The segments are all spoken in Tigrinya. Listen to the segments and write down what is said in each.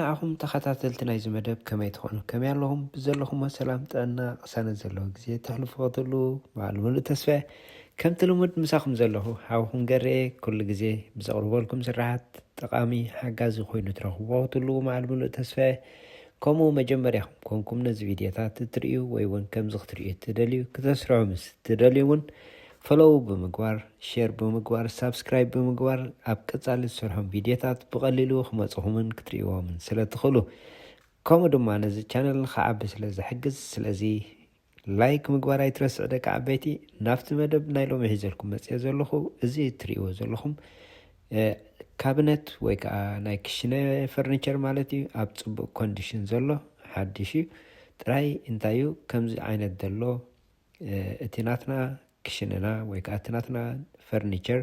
ንዓኹም ተኸታተልቲ ናይ ዝመደብ ከመይ ትኾኑ ከመይ ኣለኹም ብዘለኹም ሰላም ጥዕና ቅሳነት ዘለዎ ግዜ ተሕልፉ ክትህሉ በዓል ሙሉእ ተስፋ ከምቲ ልሙድ ምሳኹም ዘለኹ ሃብኹም ገርአ ኩሉ ግዜ ብዘቕርበልኩም ስራሓት ጠቃሚ ሓጋዚ ኮይኑ ትረኽብዎ ክትህሉ በዓል ሙሉእ ተስፋ ከምኡ መጀመርያኹም ኮንኩም ነዚ ቪድዮታት እትርእዩ ወይ እውን ከምዚ ክትርእዩ ትደልዩ ክተስርዑ ምስ ትደልዩ እውን ፎሎው ብምግባር ሼር ብምግባር ሳብስክራይብ ብምግባር ኣብ ቀጻሊ ዝሰርሖም ቪድዮታት ብቐሊሉ ክመጽኹምን ክትርእይዎምን ስለ ትኽእሉ ከምኡ ድማ ነዚ ቻነል ንኽዓቢ ስለ ዝሕግዝ ስለዚ ላይክ ምግባር ኣይትረስዕ ደቂ ዓበይቲ ናብቲ መደብ ናይ ሎሚ ሒዘልኩም መፅአ ዘለኹ እዚ እትርእይዎ ዘለኹም ካቢነት ወይ ከዓ ናይ ክሽነ ፈርኒቸር ማለት እዩ ኣብ ጽቡቕ ኮንዲሽን ዘሎ ሓድሽ እዩ ጥራይ እንታይ እዩ ከምዚ ዓይነት ዘሎ እቲ ናትና ክሽነና ወይ ከዓ ትናትና ፈርኒቸር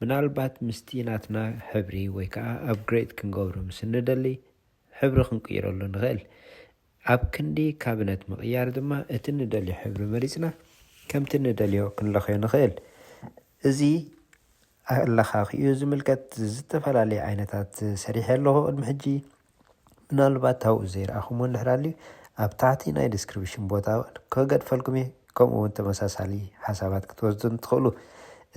ምናልባት ምስቲ ናትና ሕብሪ ወይ ከዓ ኣፕግሬድ ክንገብሮ ምስ እንደሊ ሕብሪ ክንቅይረሉ ንኽእል ኣብ ክንዲ ካቢነት ምቕያር ድማ እቲ ንደልዮ ሕብሪ መሪፅና ከምቲ ንደልዮ ክንለኽዮ ንኽእል እዚ ኣለኻኺኡ ዝምልከት ዝተፈላለየ ዓይነታት ሰሪሐ ኣለኹ ቅድሚ ሕጂ ምናልባት ታብኡ ዘይረኣኹም እንድሕር ኣብ ታሕቲ ናይ ዲስክሪፕሽን ቦታ ከገድፈልኩም እየ ከምኡ እውን ተመሳሳሊ ሓሳባት ክትወስዱ እንትኽእሉ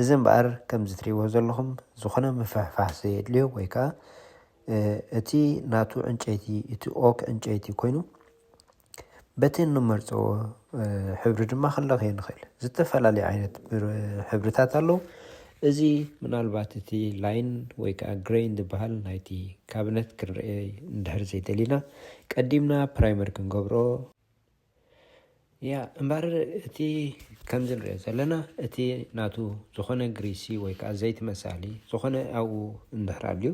እዚ እምበኣር ከምዚ ትርእይዎ ዘለኹም ዝኾነ ምፍሕፋሕ ዘየድልዮ ወይ ከዓ እቲ ናቱ ዕንጨይቲ እቲ ኦክ ዕንጨይቲ ኮይኑ በቲ ንመርፆ ሕብሪ ድማ ክንለኽዮ ንኽእል ዝተፈላለዩ ዓይነት ሕብርታት ኣለዉ እዚ ምናልባት እቲ ላይን ወይ ከዓ ግሬይን ዝበሃል ናይቲ ካቢነት ክንርአ እንድሕር ዘይደሊና ቀዲምና ፕራይመር ክንገብሮ እምበር እቲ ከምዚ ንሪኦ ዘለና እቲ ናቱ ዝኾነ ግሪሲ ወይ ከዓ ዘይቲ መሳሊ ዝኾነ ኣብኡ እንድሕር ኣልዩ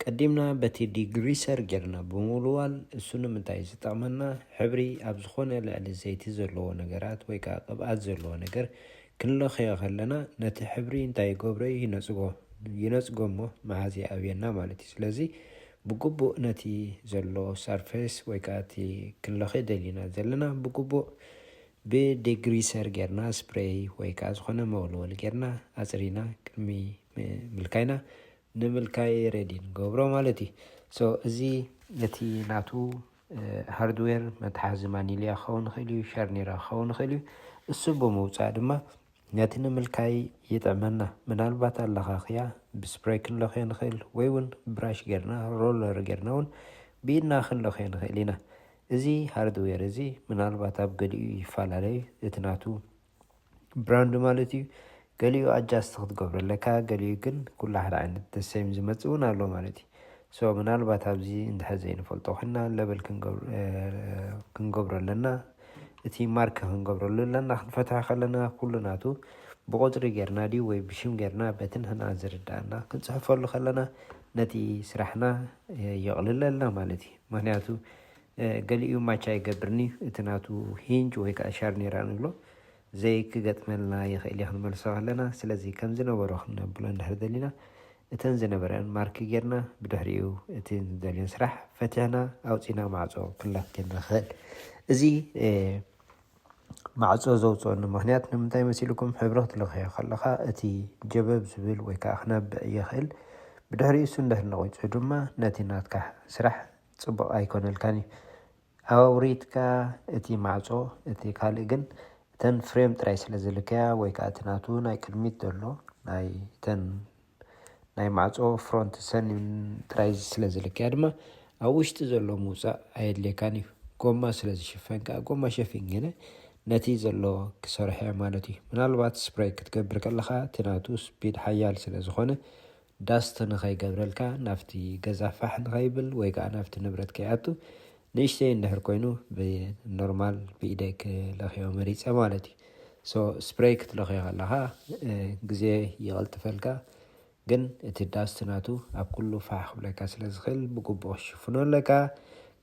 ቀዲምና በቲ ዲግሪሰር ጌርና ብምውልዋል እሱ ንምንታይ ዝጠቕመና ሕብሪ ኣብ ዝኾነ ልዕሊ ዘይቲ ዘለዎ ነገራት ወይ ከዓ ቅብኣት ዘለዎ ነገር ክንለኽዮ ከለና ነቲ ሕብሪ እንታይ ይገብሮ ይነፅጎ እሞ መዓዝ ይኣብየና ማለት እዩ ስለዚ ብግቡእ ነቲ ዘሎ ሰርፌስ ወይ ከዓ እቲ ክንለኽዮ ደሊና ዘለና ብግቡእ ብዲግሪሰር ጌርና ስፕሬይ ወይ ከዓ ዝኾነ መወልወሊ ጌርና ኣፅሪና ቅድሚ ምልካይና ንምልካይ ሬዲ ንገብሮ ማለት እዩ እዚ ነቲ ናቱ ሃርድዌር መትሓዚ ማኒልያ ክኸውን ይኽእል እዩ ሻርኔራ ክኸውን ይኽእል እዩ እሱ ብምውፃእ ድማ ነቲ ንምልካይ ይጠዕመና ምናልባት ኣለኻኽያ ብስፕሬይ ክንለኽዮ ንኽእል ወይ እውን ብራሽ ጌርና ሮለር ጌርና እውን ብኢድና ክንለኽዮ ንኽእል ኢና እዚ ሃርድዌር እዚ ምናልባት ኣብ ገሊኡ ይፈላለዩ እቲ ናቱ ብራንድ ማለት እዩ ገሊኡ ኣጃስት ክትገብሮ ኣለካ ገሊኡ ግን ኩሉ ሓደ ዓይነት ተሰይም ዝመፅእ እውን ኣሎ ማለት እዩ ምናልባት ኣብዚ እንድሕር ዘይንፈልጦ ኮይና ለበል ክንገብሮ ኣለና እቲ ማርክ ክንገብረሉ ኣለና ክንፈትሖ ከለና ኩሉ ናቱ ብቁፅሪ ጌርና ድዩ ወይ ብሽም ጌርና በቲ ንሕና ዝርዳእና ክንፅሕፈሉ ከለና ነቲ ስራሕና የቕልለልና ማለት እዩ ምክንያቱ ገሊኡ ማቻ ይገብርኒ እቲ ናቱ ሂንጅ ወይ ከዓ ሻርኔራ ንብሎ ዘይክገጥመልና ይኽእል እያ ክንመልሶ ከለና ስለዚ ከም ዝነበሮ ክነብሎ እንድሕር ደሊና እተን ዝነበረን ማርክ ጌርና ብድሕሪኡ እቲ ዝደልዮን ስራሕ ፈትሕና ኣውፂና ማዕፆ ክንላትየና ንኽእል እዚ ማዕፆ ዘውፅአሉ ምክንያት ንምንታይ መሲልኩም ሕብሪ ክትለኽዮ ከለካ እቲ ጀበብ ዝብል ወይ ከዓ ክነብዕ ይኽእል ብድሕሪኡ እሱ እንድሕር ነቑይፁ ድማ ነቲ ናትካ ስራሕ ፅቡቕ ኣይኮነልካን እዩ ኣውሪትካ እቲ ማዕፆ እቲ ካልእ ግን እተን ፍሬም ጥራይ ስለ ዝልከያ ወይ ከዓ እቲ ናቱ ናይ ቅድሚት ዘሎ ናይ ማዕፆ ፍሮንት ሰን ጥራይ ስለ ዝልከያ ድማ ኣብ ውሽጢ ዘሎ ምውፃእ ኣየድልየካን እዩ ጎማ ስለ ዝሽፈን ከዓ ጎማ ሸፊን ነቲ ዘሎ ክሰርሐ ማለት እዩ ምናልባት ስፕሬይ ክትገብር ከለካ እቲ ናቱ ስፒድ ሓያል ስለ ዝኾነ ዳስት ንኸይገብረልካ ናብቲ ገዛ ፋሕ ንኸይብል ወይ ከዓ ናብቲ ንብረት ከይኣቱ ንእሽተይ እንድሕር ኮይኑ ብኖርማል ብኢደይ ክለኽዮ መሪፀ ማለት እዩ ስፕሬይ ክትለኽዮ ከለካ ግዜ ይቐልጥፈልካ ግን እቲ ዳስት ናቱ ኣብ ኩሉ ፋሕ ክብለካ ስለ ዝኽእል ብግቡእ ክሽፍኖ ኣለካ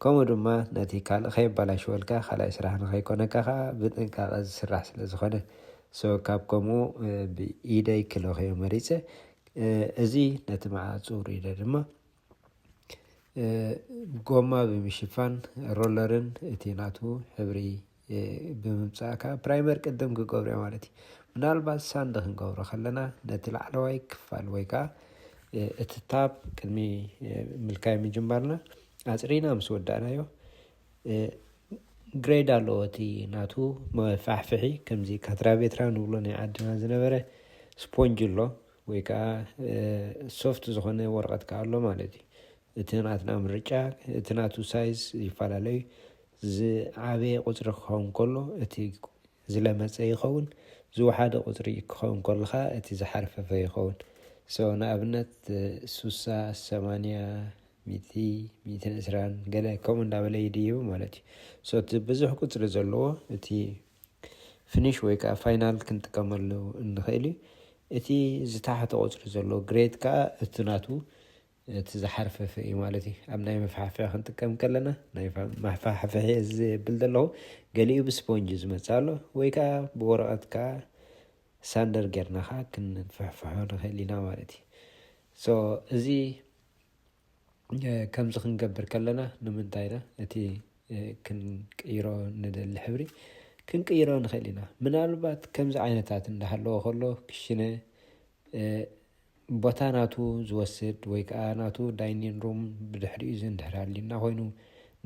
ከምኡ ድማ ነቲ ካልእ ከይበላሽወልካ ካልኣይ ስራሕ ንኸይኮነካ ከዓ ብጥንቃቐ ዝስራሕ ስለ ዝኾነ ካብ ከምኡ ብኢደይ ክለኽዮ መሪፀ እዚ ነቲ ማዕፆ ሪደ ድማ ጎማ ብምሽፋን ሮለርን እቲ ናቱ ሕብሪ ብምምፃእካ ፕራይመር ቅድም ክገብሮ ማለት እዩ ምናልባት ሳንዲ ክንገብሮ ከለና ነቲ ላዕለዋይ ክፋል ወይ ከዓ እቲ ታብ ቅድሚ ምልካይ ምጅማርና ኣፅሪና ምስ ወዳእናዮ ግሬድ ኣለዎ እቲ ናቱ መፋሕፍሒ ከምዚ ካትራቤትራ ንብሎ ናይ ዓድና ዝነበረ ስፖንጅ ኣሎ ወይ ከዓ ሶፍት ዝኾነ ወረቐት ከዓ ኣሎ ማለት እዩ። እቲ ናትና ምርጫ እቲ ናቱ ሳይዝ ይፈላለዩ ዝዓበየ ቁፅሪ ክኸውን ከሎ እቲ ዝለመፀ ይኸውን፣ ዝወሓደ ቁፅሪ ክኸውን ከሎካ እቲ ዝሓርፈፈ ይኸውን። ንኣብነት 60 80 120 ገለ ከምኡ እንዳበለ ይድይቡ ማለት እዩ። እቲ ብዙሕ ቁፅሪ ዘለዎ እቲ ፊኒሽ ወይ ከዓ ፋይናል ክንጥቀመሉ እንኽእል እዩ። እቲ ዝታሕተ ቁፅሪ ዘሎ ግሬድ ከዓ እቲ ናቱ እቲ ዝሓርፈፈ እዩ ማለት እዩ። ኣብ ናይ መፋሕፍሒ ክንጥቀም ከለና ናይ መፋሕፍሒ ዝብል ዘለኹ ገሊኡ ብስፖንጅ ዝመፅእ ኣሎ ወይ ከዓ ብወረቐት ከዓ ሳንደር ጌርና ከዓ ክንፍሕፍሖ ንኽእል ኢና ማለት እዩ። እዚ ከምዚ ክንገብር ከለና ንምንታይ ኢና እቲ ክንቅይሮ ንደሊ ሕብሪ ክንቅይሮ ንኽእል ኢና። ምናልባት ከምዚ ዓይነታት እንዳሃለዎ ከሎ ክሽነ ቦታ ናቱ ዝወስድ ወይ ከዓ ናቱ ዳይኒንግ ሩም ብድሕሪኡ እንድሕር ሃልዩና ኮይኑ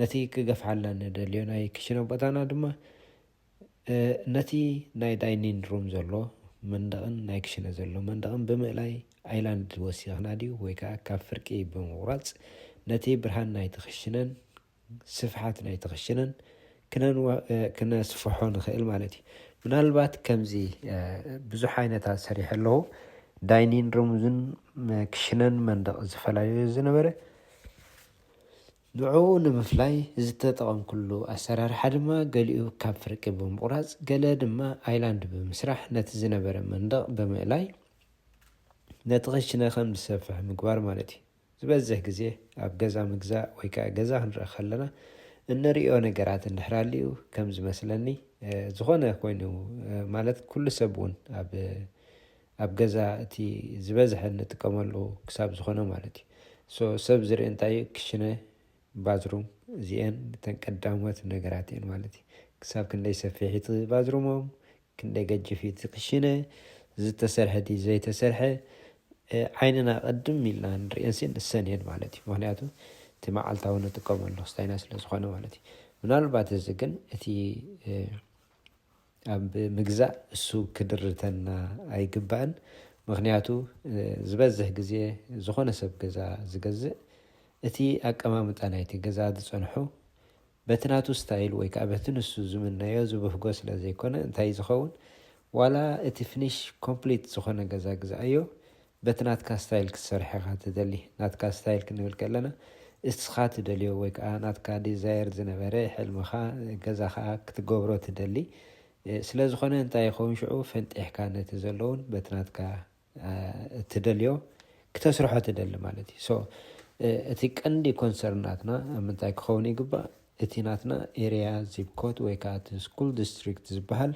ነቲ ክገፍዓልና ንደልዮ ናይ ክሽነ ቦታና ድማ ነቲ ናይ ዳይኒንግ ሩም ዘሎ መንደቕን ናይ ክሽነ ዘሎ መንደቕን ብምእላይ ኣይላንድ ወሲኽና ድዩ ወይ ከዓ ካብ ፍርቂ ብምቑራፅ ነቲ ብርሃን ናይቲ ክሽነን ስፍሓት ናይቲ ክሽነን ክነስፍሖ ንኽእል ማለት እዩ። ምናልባት ከምዚ ብዙሕ ዓይነታት ሰሪሕ ኣለዉ ዳይኒንግ ሩምን ክሽነን መንደቕ ዝተፈላለዩ ዝነበረ ንዕኡ ንምፍላይ ዝተጠቐምኩሉ ኣሰራርሓ ድማ ገሊኡ ካብ ፍርቂ ብምቑራፅ ገለ ድማ ኣይላንድ ብምስራሕ ነቲ ዝነበረ መንደቕ ብምእላይ ነቲ ክሽነ ከም ዝሰፍሕ ምግባር ማለት እዩ። ዝበዝሕ ግዜ ኣብ ገዛ ምግዛእ ወይ ከዓ ገዛ ክንርኢ ከለና እንሪኦ ነገራት እንድሕር ሃልዩ ከም ዝመስለኒ ዝኾነ ኮይኑ ማለት ኩሉ ሰብ እውን ኣብ ገዛ እቲ ዝበዝሐ እንጥቀመሉ ክሳብ ዝኾነ ማለት እዩ። ሰብ ዝርኢ እንታይ ክሽነ ባዝሩም እዚአን ተንቀዳሞት ነገራት እየን ማለት እዩ። ክሳብ ክንደይ ሰፊሒት ባዝሩሞም ክንደይ ገጅፊት ክሽነ ዝተሰርሐ ዘይተሰርሐ ዓይንና ቅድም ኢልና ንሪአን ንሰን እየን ማለት እዩ። ምክንያቱ እቲ መዓልታዊ ንጥቀመሉ ክስታይና ስለዝኾነ ማለት እዩ። ምናልባት እዚ ግን እቲ ኣብ ምግዛእ እሱ ክድርተና ኣይግባእን። ምክንያቱ ዝበዝሕ ግዜ ዝኾነ ሰብ ገዛ ዝገዝእ እቲ ኣቀማምጣ ናይቲ ገዛ ዝፀንሑ በቲ ናቱ ስታይል ወይ ከዓ በቲ ንሱ ዝምነዮ ዝብህጎ ስለ ዘይኮነ እንታይ ዝኸውን ዋላ እቲ ፊኒሽ ኮምፕሊት ዝኾነ ገዛ ግዛእዮ በቲ ናትካ ስታይል ክትሰርሐ ኢኻ ትደሊ። ናትካ ስታይል ክንብል ከለና እስኻ ትደልዮ ወይ ከዓ ናትካ ዲዛይር ዝነበረ ሕልምኻ ገዛኻ ክትገብሮ ትደሊ ስለዝኾነ እንታይ ይኸውን ሽዑ ፈንጢሕካ ነቲ ዘለውን በቲ ናትካ ትደልዮ ክተስርሖ ትደሊ ማለት እዩ። እቲ ቀንዲ ኮንሰርን ናትና ኣብ ምንታይ ክኸውን ይግባእ እቲ ናትና ኤርያ ዚፕኮድ ወይ ከዓ እቲ ስኩል ዲስትሪክት ዝበሃል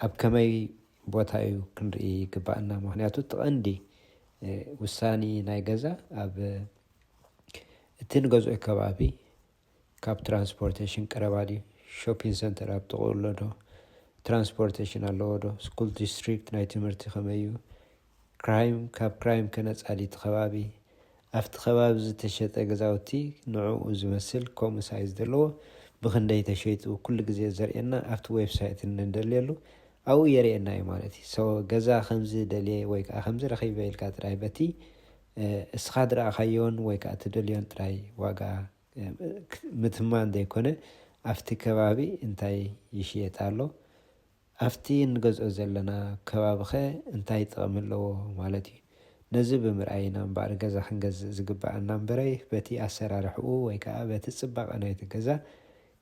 ኣብ ከመይ ቦታ እዩ ክንርኢ ይግባአና። ምክንያቱ እቲ ቀንዲ ውሳኒ ናይ ገዛ ኣብ እቲ ንገዝኦ ከባቢ ካብ ትራንስፖርቴሽን ቀረባ ድዩ፣ ሾፒንግ ሰንተር ኣብ ጥቕኡ ኣሎ ዶ፣ ትራንስፖርቴሽን ኣለዎ ዶ፣ ስኩል ዲስትሪክት ናይ ትምህርቲ ከመይ እዩ፣ ክራይም ካብ ክራይም ከነፃሊቲ ከባቢ ኣብቲ ከባቢ ዝተሸጠ ገዛውቲ ንዕኡ ዝመስል ከምኡ ሳይዝ ዘለዎ ብክንደይ ተሸይጡ ኩሉ ግዜ ዘርእየና ኣብቲ ዌብሳይት እንደልየሉ ኣብኡ የርእየና እዩ ማለት እዩ። ገዛ ከምዚ ደልየ ወይ ከዓ ከምዚ ረኺበ ኢልካ ጥራይ በቲ እስኻ ድረኣኻዮን ወይ ከዓ ትደልዮን ጥራይ ዋጋ ምትማን ዘይኮነ ኣብቲ ከባቢ እንታይ ይሽየጥ ኣሎ፣ ኣብቲ እንገዝኦ ዘለና ከባቢ ኸ እንታይ ጥቕሚ ኣለዎ ማለት እዩ። ነዚ ብምርኣይና እምበር ገዛ ክንገዝእ ዝግባአና እምበረይ በቲ ኣሰራርሕኡ ወይ ከዓ በቲ ፅባቐ ናይቲ ገዛ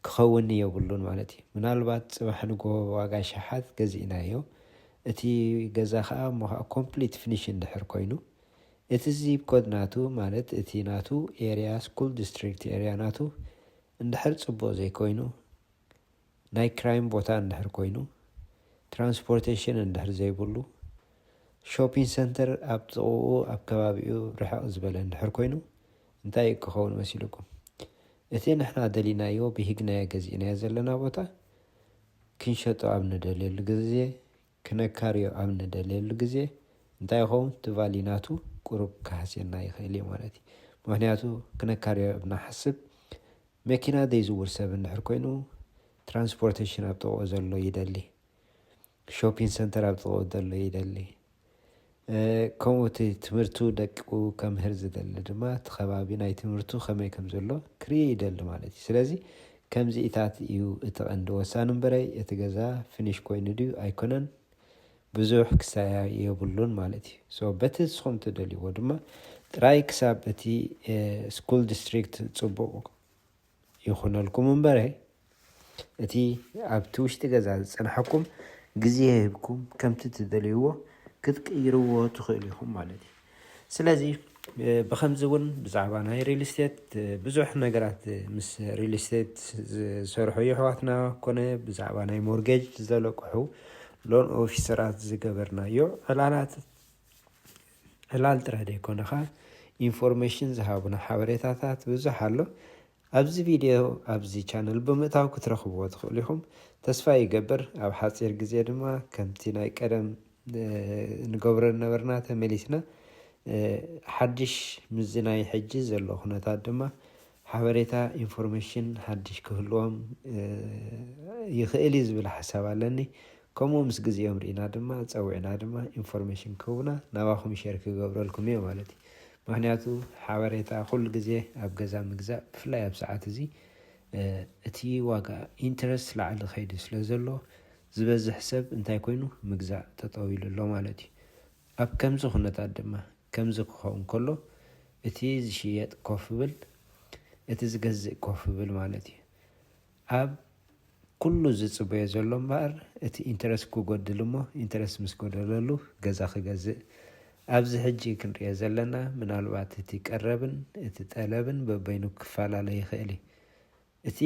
ክኸውን የብሉን ማለት እዩ። ምናልባት ፅባሕ ንግሆ ዋጋ ሸሓት ገዚእናዮ እቲ ገዛ ከዓ ኮምፕሊት ፊኒሽ እንድሕር ኮይኑ እቲ ዚፕ ኮድ ናቱ ማለት እቲ ናቱ ኤርያ ስኩል ዲስትሪክት ኤርያ ናቱ እንድሕር ፅቡቅ ዘይኮይኑ ናይ ክራይም ቦታ እንድሕር ኮይኑ ትራንስፖርቴሽን እንድሕር ዘይብሉ ሾፒንግ ሰንተር ኣብ ጥቕኡ ኣብ ከባቢኡ ርሕቕ ዝበለ እንድሕር ኮይኑ እንታይ ክኸውን መሲልኩም እቲ ንሕና ደሊናዮ ብሂግናዮ ገዚእናዮ ዘለና ቦታ ክንሸጦ ኣብ ንደልየሉ ግዜ ክነካርዮ ኣብ ንደልየሉ ግዜ እንታይ ይኸውን ትቫሊ ናቱ ቁሩብ ካሕስየና ይኽእል እዩ ማለት እዩ። ምክንያቱ ክነካርዮ ብናሓስብ መኪና ዘይዝውር ሰብ እንድሕር ኮይኑ ትራንስፖርቴሽን ኣብ ጥቕኡ ዘሎ ይደሊ፣ ሾፒንግ ሰንተር ኣብ ጥቕኡ ዘሎ ይደሊ፣ ከምኡ እቲ ትምህርቱ ደቂቁ ከምህር ዝደሊ ድማ እቲ ከባቢ ናይ ትምህርቱ ከመይ ከም ዘሎ ክርየ ይደሊ ማለት እዩ። ስለዚ ከምዚ ኢታት እዩ እቲ ቀንዲ ወሳኒ እምበረይ እቲ ገዛ ፊኒሽ ኮይኑ ድዩ ኣይኮነን ብዙሕ ክሳያ የብሉን ማለት እዩ። በቲ ንስኹም ትደልይዎ ድማ ጥራይ ክሳብ እቲ ስኩል ዲስትሪክት ፅቡቕ ይኹነልኩም እምበረ እቲ ኣብቲ ውሽጢ ገዛ ዝፀናሐኩም ግዜ የህብኩም ከምቲ ትደልይዎ ክትቅይርዎ ትኽእሉ ኢኹም ማለት እዩ። ስለዚ ብከምዚ እውን ብዛዕባ ናይ ሪል ስቴት ብዙሕ ነገራት ምስ ሪል ስቴት ዝሰርሑ ኣሕዋትና ኮነ ብዛዕባ ናይ ሞርጌጅ ዘለቅሑ ሎን ኦፊሰራት ዝገበርናዮ ዕላል ጥራሕ ዘይኮነኻ ኢንፎርሜሽን ዝሃቡና ሓበሬታታት ብዙሕ ኣሎ። ኣብዚ ቪድዮ ኣብዚ ቻነል ብምእታው ክትረኽብዎ ትኽእሉ ኢኹም ተስፋ ይገብር። ኣብ ሓፂር ግዜ ድማ ከምቲ ናይ ቀደም ንገብሮ ነበርና ተመሊስና ሓድሽ ምዝ ናይ ሕጂ ዘሎ ኩነታት ድማ ሓበሬታ ኢንፎርሜሽን ሓድሽ ክህልዎም ይኽእል ዝብል ሓሳብ ኣለኒ። ከምኡ ምስ ግዜኦም ርኢና ድማ ፀዊዕና ድማ ኢንፎርሜሽን ክህቡና ናባኹም ሸር ክገብረልኩም እዮ ማለት እዩ። ምክንያቱ ሓበሬታ ኩሉ ግዜ ኣብ ገዛ ምግዛእ ብፍላይ ኣብ ሰዓት እዚ እቲ ዋጋ ኢንተረስት ላዕሊ ኸይዲ ስለ ዘሎ ዝበዝሕ ሰብ እንታይ ኮይኑ ምግዛእ ጠጠው ኢሉ ኣሎ ማለት እዩ። ኣብ ከምዚ ኩነታት ድማ ከምዚ ክኸውን ከሎ እቲ ዝሽየጥ ኮፍ ብል እቲ ዝገዝእ ኮፍ ብል ማለት እዩ። ኣብ ኩሉ ዝፅበዮ ዘሎ እምበር እቲ ኢንተረስት ክጎድል እሞ ኢንተረስት ምስ ጎደለሉ ገዛ ክገዝእ ኣብዚ ሕጂ ክንሪኦ ዘለና ምናልባት እቲ ቀረብን እቲ ጠለብን በበይኑ ክፈላለ ይኽእል እዩ። እቲ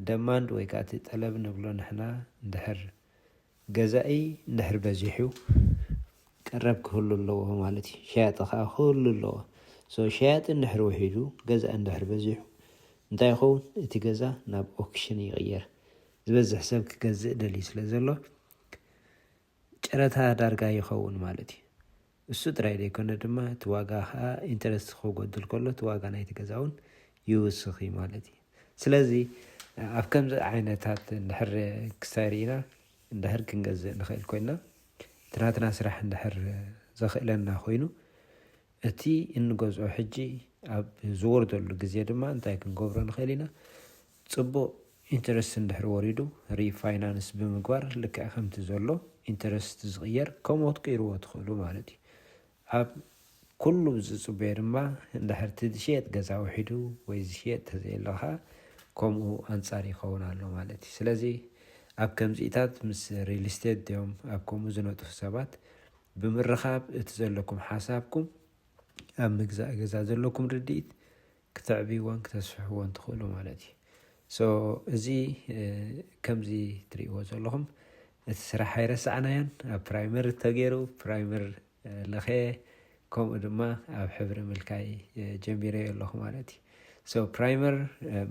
ደማንድ ወይ ከዓ እቲ ጠለብ ንብሎ ንሕና እንድሕር ገዛኢ እንድሕር በዚሑ ቀረብ ክህሉ ኣለዎ ማለት እዩ። ሸያጢ ከዓ ክህሉ ኣለዎ። ሸያጢ እንድሕር ውሒዱ ገዛኢ እንድሕር በዚሑ እንታይ ይኸውን እቲ ገዛ ናብ ኦክሽን ይቕየር። ዝበዝሕ ሰብ ክገዝእ ደልዩ ስለ ዘሎ ጨረታ ዳርጋ ይኸውን ማለት እዩ። እሱ ጥራይ ዘይኮነ ድማ እቲ ዋጋ ከዓ ኢንተረስት ክጎድል ከሎ እቲ ዋጋ ናይቲ ገዛ እውን ይውስኽ ማለት እዩ። ስለዚ ኣብ ከምዚ ዓይነታት እንድሕር ክሳይ ርኢና እንድሕር ክንገዝእ ንኽእል ኮይና እቲ ናትና ስራሕ እንድሕር ዘኽእለና ኮይኑ እቲ እንገዝኦ ሕጂ ኣብ ዝወርደሉ ግዜ ድማ እንታይ ክንገብሮ ንኽእል ኢና ፅቡቕ ኢንተረስት እንድሕር ወሪዱ ሪፋይናንስ ብምግባር ልክዕ ከምቲ ዘሎ ኢንተረስት ዝቕየር ከምኡ ትቅይርዎ ትኽእሉ ማለት እዩ። ኣብ ኩሉ ዝፅበዮ ድማ እንድሕር እቲ ዝሽየጥ ገዛ ውሒዱ ወይ ዝሽየጥ ተዘየለኻ ከምኡ ኣንጻር ይኸውን ኣሎ ማለት እዩ። ስለዚ ኣብ ከምዚኢታት ምስ ሪል ስቴት ዮም ኣብ ከምኡ ዝነጥፉ ሰባት ብምርኻብ እቲ ዘለኩም ሓሳብኩም ኣብ ምግዛእ ገዛ ዘለኩም ርድኢት ክተዕብይዎን ክተስፍሕዎን ትኽእሉ ማለት እዩ። እዚ ከምዚ ትሪእዎ ዘለኹም እቲ ስራሕ ኣይረሳዕናዮን ኣብ ፕራይመር ተገይሩ ፕራይመር ለኸ ከምኡ ድማ ኣብ ሕብሪ ምልካይ ጀሚረዮ ኣለኹ ማለት እዩ። ፕራይመር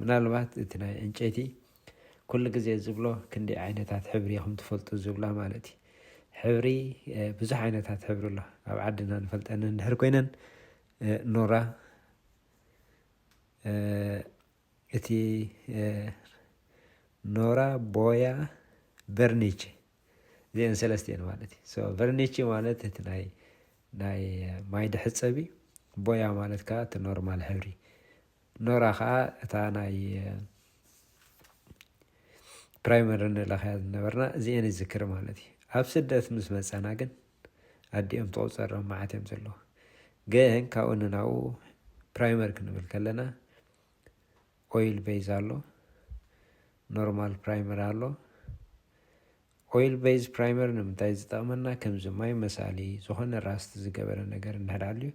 ምናልባት እቲ ናይ ዕንጨይቲ ኩሉ ግዜ ዝብሎ ክንደይ ዓይነታት ሕብሪ ኢኹም ትፈልጡ ዝብላ ማለት እዩ። ሕብሪ ብዙሕ ዓይነታት ሕብሪ ኣሎ። ኣብ ዓድና ንፈልጠን እንድሕር ኮይነን ኖራ እቲ ኖራ ቦያ ቨርኒች እዚአን ሰለስተ እየን ማለት እዩ። ቨርኒች ማለት እቲ ናይ ማይ ድሕፀቢ፣ ቦያ ማለት ከዓ እቲ ኖርማል ሕብሪ፣ ኖራ ከዓ እታ ናይ ፕራይመር ንለኸያ ዝነበርና እዚአን ይዝክር ማለት እዩ። ኣብ ስደት ምስ መፀና ግን ኣዲኦም ተቆፀሮም መዓት እዮም ዘለዉ ግን ካብኡ ንናብኡ ፕራይመር ክንብል ከለና ኦይል ቤዝ ኣሎ፣ ኖርማል ፕራይመር ኣሎ። ኦይል ቤዝ ፕራይመር ንምንታይ ዝጠቕመና ከምዚ ማይ መሳሊ ዝኾነ ራስቲ ዝገበረ ነገር እንድሕዳልዩ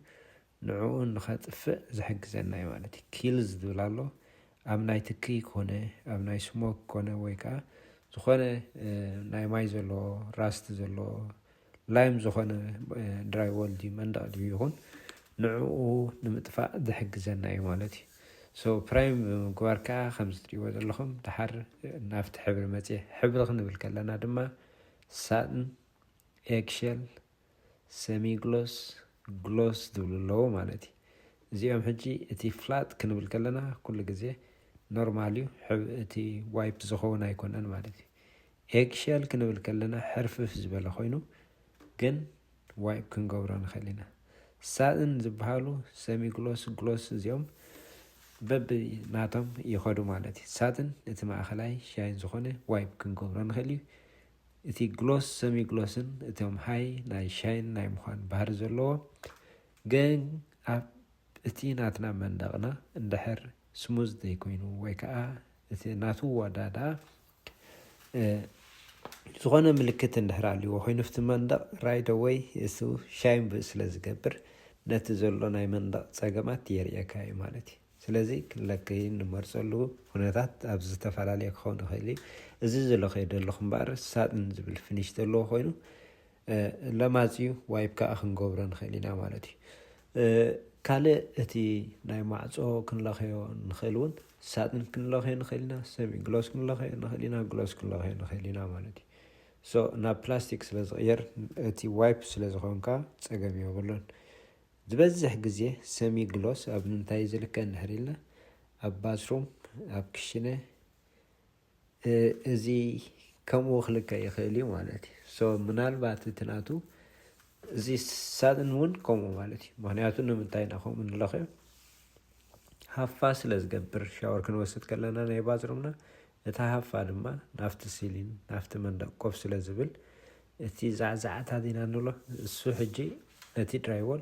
ንዕኡ ንኸጥፍእ ዝሕግዘና እዩ ማለት እዩ። ኪልዝ ዝብል ኣሎ ኣብ ናይ ትኪ ኮነ ኣብ ናይ ስሞክ ኮነ ወይ ከዓ ዝኾነ ናይ ማይ ዘለዎ ራስቲ ዘለዎ ላይም ዝኾነ ድራይ ወልዲ መንደቕ ድዩ ይኹን ንዕኡ ንምጥፋእ ዝሕግዘና እዩ ማለት እዩ። ፕራይም ብምግባር ከዓ ከምዚ ትሪእዎ ዘለኹም ድሓር ናብቲ ሕብሪ መፅሕ ሕብሪ ክንብል ከለና ድማ ሳጥን፣ ኤክሸል፣ ሰሚግሎስ፣ ግሎስ ዝብሉ ኣለዎ ማለት እዩ። እዚኦም ሕጂ እቲ ፍላት ክንብል ከለና ኩሉ ግዜ ኖርማል እዩ እቲ ዋይፕ ዝኸውን ኣይኮነን ማለት እዩ ኤግሼል ክንብል ከለና ሕርፍፍ ዝበለ ኮይኑ ግን ዋይፕ ክንገብሮ ንኽእል ኢና ሳጥን ዝበሃሉ ሰሚግሎስ ግሎስ እዚኦም በቢ ናቶም ይኸዱ ማለት እዩ ሳጥን እቲ ማእኸላይ ሻይን ዝኾነ ዋይፕ ክንገብሮ ንኽእል እዩ እቲ ግሎስ ሰሚግሎስን እቶም ሃይ ናይ ሻይን ናይ ምዃን ባህሪ ዘለዎ ግን ኣብ እቲ ናትና መንደቕና እንድሕር ስሙዝ ዘይኮይኑ ወይ ከዓ እቲ ናቱ ወዳዳ ዝኾነ ምልክት እንድሕር ኣልዎ ኮይኑ ፍቲ መንደቕ ራይድ ወይ እሱ ሻይን ስለ ዝገብር ነቲ ዘሎ ናይ መንደቕ ፀገማት የርእየካ እዩ ማለት እዩ ስለዚ ክለከይ ንመርፀሉ ኩነታት ኣብ ዝተፈላለየ ክኸውን ይኽእል እዩ እዚ ዘለኸዮ ዘለኹ እምበር ሳጥን ዝብል ፊኒሽ ዘለዎ ኮይኑ ለማፅዩ ዋይፕ ከዓ ክንገብሮ ንኽእል ኢና ማለት እዩ ካልእ እቲ ናይ ማዕፆ ክንለኸዮ ንኽእል እውን ሳጥን ክንለኸዮ ንኽእል ኢና ሰሚ ግሎስ ክንለኸዮ ንኽእል ኢና ግሎስ ክንለኸዮ ንኽእል ኢና ማለት እዩ ሶ ናብ ፕላስቲክ ስለ ዝቕየር እቲ ዋይፕ ስለ ዝኾንካ ፀገም የብሉን ዝበዝሕ ግዜ ሰሚ ግሎስ ኣብ ምንታይ ዝልከ እንድሕር ኢልና ኣብ ባዝሩም ኣብ ክሽነ እዚ ከምኡ ክልከ ይኽእል እዩ ማለት እዩ ሶ ምናልባት እቲ ናቱ እዚ ሳጥን እውን ከምኡ ማለት እዩ ምክንያቱ ንምንታይ ኢና ከምኡ ንለኸዮ ሃፋ ስለ ዝገብር ሻወር ክንወስድ ከለና ናይ ባዝሩምና እታ ሃፋ ድማ ናፍቲ ሲሊን ናፍቲ መንደቕ ኮፍ ስለ ዝብል እቲ ዛዕዛዕታት ኢና ንብሎ እሱ ሕጂ ነቲ ድራይወል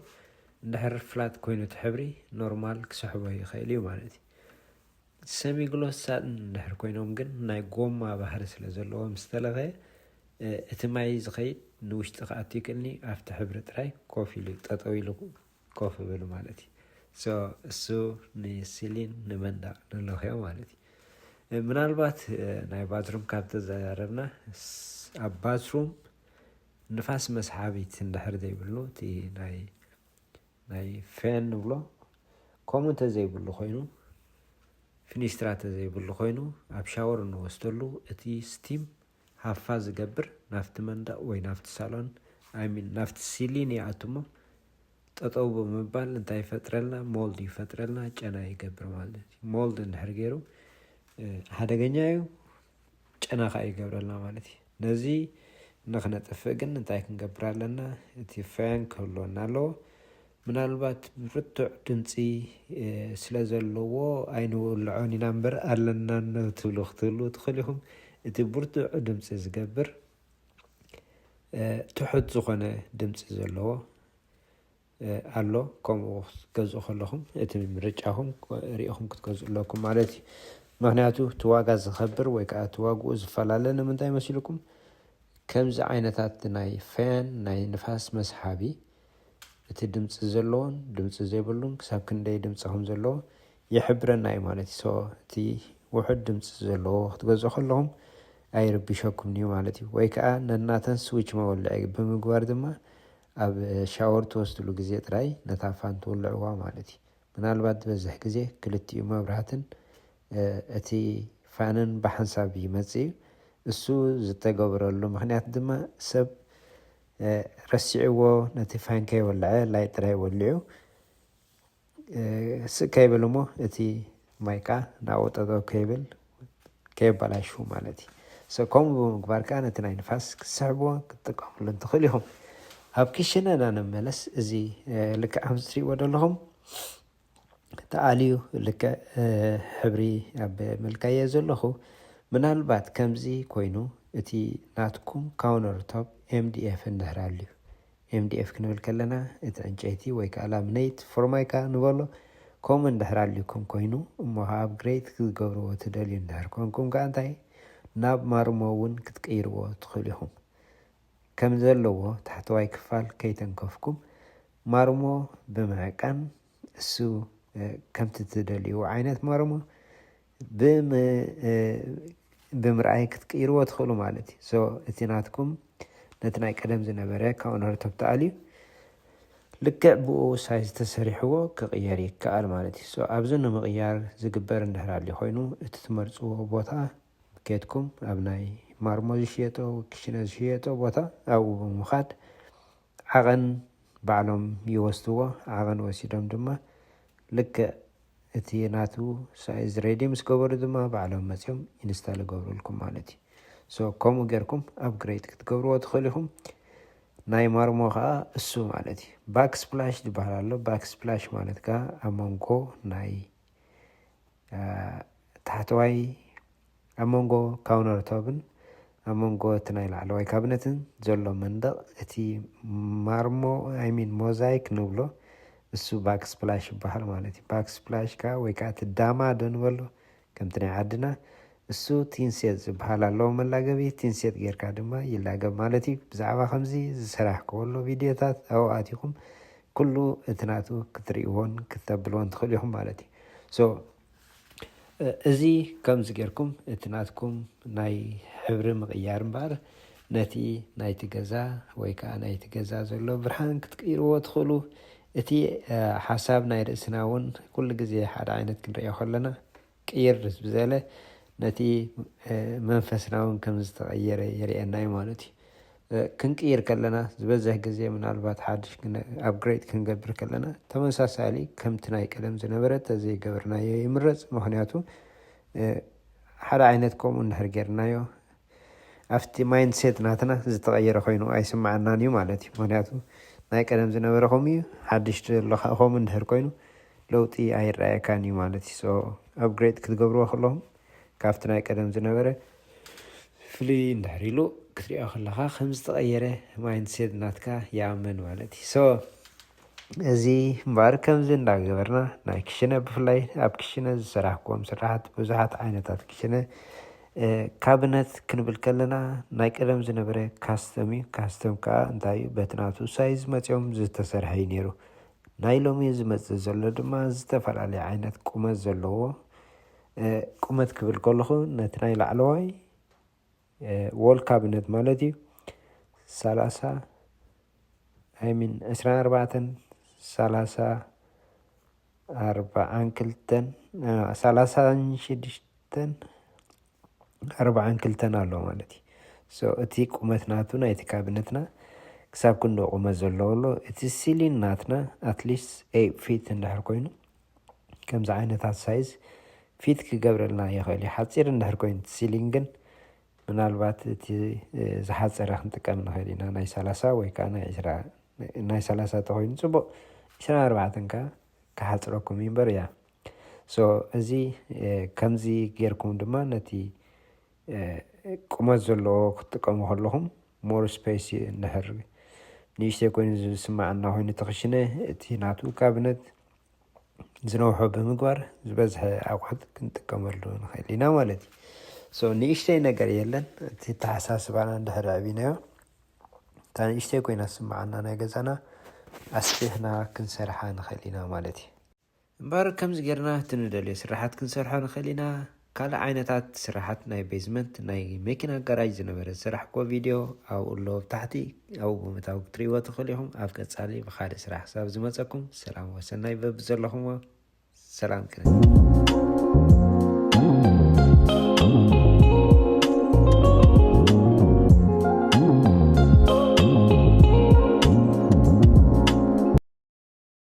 እንድሕር ፍላት ኮይኑ እቲ ሕብሪ ኖርማል ክስሕቦ ይኽእል እዩ ማለት እዩ ሰሚግሎስ ሳጥን እንድሕር ኮይኖም ግን ናይ ጎማ ባህሪ ስለ ዘለዎም ዝተለኸየ እቲ ማይ ዝኸይድ ንውሽጢ ከኣቱ ይክእልኒ ኣብቲ ሕብሪ ጥራይ ኮፍ ኢሉ ጠጠው ኢሉ ኮፍ ይብል ማለት እዩ እሱ ንሲሊን ንመንደቕ ንለኸዮ ማለት እዩ ምናልባት ናይ ባዝሩም ካብ ተዘራረብና ኣብ ባዝሩም ንፋስ መስሓቢት እንድሕር ዘይብሉ እቲ ናይ ፌን ንብሎ ከምኡ እንተዘይብሉ ኮይኑ ፊኒስትራ እንተዘይብሉ ኮይኑ ኣብ ሻወር እንወስደሉ እቲ ስቲም ሃፋ ዝገብር ናፍቲ መንደቕ ወይ ናፍቲ ሳሎን ናፍቲ ሲሊን ይኣቱ እሞ ጠጠው ብምባል እንታይ ይፈጥረልና ሞልድ ይፈጥረልና ጨና ይገብር ማለት እዩ ሞልድ እንድሕር ገይሩ ሓደገኛ እዩ ጨና ከዓ ይገብረልና ማለት እዩ ነዚ ንኽነጥፍእ ግን እንታይ ክንገብር ኣለና እቲ ፋን ክህልወና ኣለዎ ምናልባት ብርቱዕ ድምፂ ስለ ዘለዎ ኣይንውልዖን ኢና እምበር ኣለና ትብሉ ክትህሉ ትኽእል ኢኹም እቲ ብርቱዕ ድምፂ ዝገብር ትሑት ዝኾነ ድምፂ ዘለዎ ኣሎ ከምኡ ክትገዝኡ ከለኹም እቲ ምርጫኹም ሪኢኹም ክትገዝኡ ኣለኩም ማለት እዩ ምክንያቱ እቲ ዋጋ ዝኸብር ወይ ከዓ እቲ ዋግኡ ዝፈላለ ንምንታይ መሲልኩም ከምዚ ዓይነታት ናይ ፋን ናይ ንፋስ መስሓቢ እቲ ድምፂ ዘለዎን ድምፂ ዘይብሉን ክሳብ ክንደይ ድምፂ ከም ዘለዎ ይሕብረና እዩ ማለት እዩ እቲ ውሑድ ድምፂ ዘለዎ ክትገዝኡ ከለኹም ኣይርብሸኩም እዩ ማለት እዩ ወይ ከዓ ነናተን ስዊች መወልዒ ብምግባር ድማ ኣብ ሻወር ትወስድሉ ግዜ ጥራይ ነታ ፋን ትውልዕዋ ማለት እዩ ምናልባት ዝበዝሕ ግዜ ክልቲኡ መብራህትን እቲ ፋንን ብሓንሳብ ይመፅእ እዩ እሱ ዝተገብረሉ ምክንያት ድማ ሰብ ረሲዕዎ ነቲ ፋን ከይወልዐ ላይ ጥራይ ወሊዑ ስእ ከይብል እሞ እቲ ማይ ከዓ ናብኡ ጠጠው ከይብል ከየበላሹ ማለት እዩ ከምኡ ብምግባር ከዓ ነቲ ናይ ንፋስ ክስሕብዎ ክትጥቀምሉ እንትኽእል ኢኹም ኣብ ክሽነና ንመለስ እዚ ልክዕ ከም ትሪእዎ ዘለኹም ተኣልዩ ልክዕ ሕብሪ ኣብ መልካየ ዘለኹ ምናልባት ከምዚ ኮይኑ እቲ ናትኩም ካውነር ቶፕ ኤምዲኤፍ እንድሕር ኣልዩ ኤምዲኤፍ ክንብል ከለና እቲ ዕንጨይቲ ወይ ከዓ ላምኔት ፎርማይካ ንበሎ ከምኡ እንድሕር ኣልዩኩም ኮይኑ እሞ ኣብ ግሬት ክትገብርዎ ትደልዩ እንድሕር ኮንኩም ከዓ እንታይ ናብ ማርሞ እውን ክትቀይርዎ ትኽእሉ ኢኹም ከም ዘለዎ ታሕተዋይ ክፋል ከይተንከፍኩም ማርሞ ብምዕቃን እሱ ከምቲ ትደልዩ ዓይነት ማርሞ ብምርኣይ ክትቀይርዎ ትኽእሉ ማለት እዩ እቲ ናትኩም ነቲ ናይ ቀደም ዝነበረ ካውነር ቶፕ ተኣልዩ ልክዕ ብኡ ሳይዝ ተሰሪሕዎ ክቕየር ይከኣል ማለት እዩ ኣብዚ ንምቕያር ዝግበር እንድሕር ኣልዩ ኮይኑ እቲ ትመርፅዎ ቦታ ኬትኩም ኣብ ናይ ማርሞ ዝሽየጦ ክሽነ ዝሽየጦ ቦታ ኣብኡ ብምኻድ ዓቐን ባዕሎም ይወስድዎ ዓቐን ወሲዶም ድማ ልክ እቲ ናቱ ሳይዝ ሬዲ ምስ ገበሩ ድማ ባዕሎም መፅኦም ኢንስታል ገብሩልኩም ማለት እዩ ሶ ከምኡ ጌርኩም አፕግሬድ ክትገብርዎ ትኽእሉ ኢኹም ናይ ማርሞ ከዓ እሱ ማለት እዩ ባክ ስፕላሽ ዝበሃል ኣሎ ባክ ስፕላሽ ማለት ከዓ ኣብ መንጎ ናይ ታሕተዋይ ኣብ መንጎ ካውነርቶፕን ኣብ መንጎ እቲ ናይ ላዕለዋይ ካብነትን ዘሎ መንደቕ እቲ ማርሞ አይሚን ሞዛይክ ንብሎ እሱ ባክ ስፕላሽ ይበሃል ማለት እዩ ባክ ስፕላሽ ከዓ ወይ ከዓ እቲ ዳማ ዶ ንበሎ ከምቲ ናይ ዓድና እሱ ቲንሴት ዝበሃል ኣለዎ መላገቢ ቲንሴት ጌርካ ድማ ይላገብ ማለት እዩ ብዛዕባ ከምዚ ዝስራሕ ከሎ ቪድዮታት ኣብኡ ኣቲኹም ኩሉ እቲ ናቱ ክትሪእዎን ክተብልዎን ትኽእሉ ኢኹም ማለት እዩ ሶ እዚ ከምዚ ጌርኩም እቲ ናትኩም ናይ ሕብሪ ምቕያር እምበር ነቲ ናይቲ ገዛ ወይ ከዓ ናይቲ ገዛ ዘሎ ብርሃን ክትቅይርዎ ትኽእሉ እቲ ሓሳብ ናይ ርእስና እውን ኩሉ ግዜ ሓደ ዓይነት ክንሪኦ ከለና ቅይር ዝበለ ነቲ መንፈስና እውን ከም ዝተቐየረ የርእየና እዩ ማለት እዩ ክንቅይር ከለና ዝበዝሕ ግዜ ምናልባት ሓድሽ አፕግሬድ ክንገብር ከለና ተመሳሳሊ ከምቲ ናይ ቀደም ዝነበረ ተዘይገበርናዮ ይምረፅ ምክንያቱ ሓደ ዓይነት ከምኡ እንድሕር ጌርናዮ ኣብቲ ማይንድ ሴት ናትና ዝተቐየረ ኮይኑ ኣይስማዓናን እዩ ማለት እዩ ምክንያቱ ናይ ቀደም ዝነበረ ከምኡ እዩ ሓድሽ ዘለካ ከምኡ እንድሕር ኮይኑ ለውጢ ኣይረኣየካን እዩ ማለት እዩ ሶ አፕግሬድ ክትገብርዎ ከለኹም ካብቲ ናይ ቀደም ዝነበረ ፍልይ እንድሕር ኢሉ ክትሪኦ ከለካ ከም ዝተቐየረ ማይንድ ሴት ናትካ ይኣመን ማለት እዩ ሶ እዚ እምበር ከምዚ እንዳገበርና ናይ ክሽነ ብፍላይ ኣብ ክሽነ ዝሰራሕኩም ስራሓት ብዙሓት ዓይነታት ክሽነ ካቢነት ክንብል ከለና ናይ ቀደም ዝነበረ ካስተም እዩ ካስተም ከዓ እንታይ እዩ በቲ ናቱ ሳይዝ መፂኦም ዝተሰርሐ እዩ ነይሩ ናይ ሎሚ ዝመፅእ ዘሎ ድማ ዝተፈላለየ ዓይነት ቁመት ዘለዎ ቁመት ክብል ከለኹ ነቲ ናይ ላዕለዋይ ዎል ካቢነት ማለት እዩ 24 42 ኣሎ ማለት እዩ ሶ እቲ ቁመት ናቱ ናይቲ ካቢነትና ክሳብ ክንዶ ቁመት ዘለዎ ኣሎ እቲ ሲሊን ናትና ኣትሊስት 8 ፊት እንድሕር ኮይኑ ከምዚ ዓይነታት ሳይዝ ፊት ክገብረልና ይኽእል እዩ ሓፂር እንድሕር ኮይኑ እቲ ሲሊን ግን ምናልባት እቲ ዝሓፀረ ክንጥቀም ንኽእል ኢና ናይ 30 ወይ ከዓ ናይ 30 ተኮይኑ ፅቡቅ 24 ከዓ ክሓፅረኩም እምበር እያ ሶ እዚ ከምዚ ጌርኩም ድማ ነቲ ቁመት ዘለዎ ክትጥቀሙ ከለኹም ሞር ስፔስ እንድሕር ንእሽተይ ኮይኑ ዝስማዓና ኮይኑ ተኽሽነ እቲ ናቱ ካቢነት ዝነውሖ ብምግባር ዝበዝሐ ኣቑሑት ክንጥቀመሉ ንኽእል ኢና ማለት እዩ ሶ ንእሽተይ ነገር የለን እቲ ተሓሳስባና እንድሕር ዕቢናዮ እታ ንእሽተይ ኮይና ዝስማዓና ናይ ገዛና ኣስፊሕና ክንሰርሓ ንኽእል ኢና ማለት እዩ እምበር ከምዚ ጌርና እቲ ንደልዮ ስራሓት ክንሰርሖ ንኽእል ኢና ካልእ ዓይነታት ስራሓት ናይ ቤዝመንት ናይ መኪና ጋራጅ ዝነበረ ዝስራሕኮ ቪድዮ ኣብኡ ኣሎ ብታሕቲ ኣብኡ ብምእታው ክትሪእዎ ትኽእሉ ኢኹም ኣብ ቀፃሊ ብካልእ ስራሕ ክሳብ ዝመፀኩም ሰላም ወሰናይ በቢ ዘለኹምዎ ሰላም ቅነ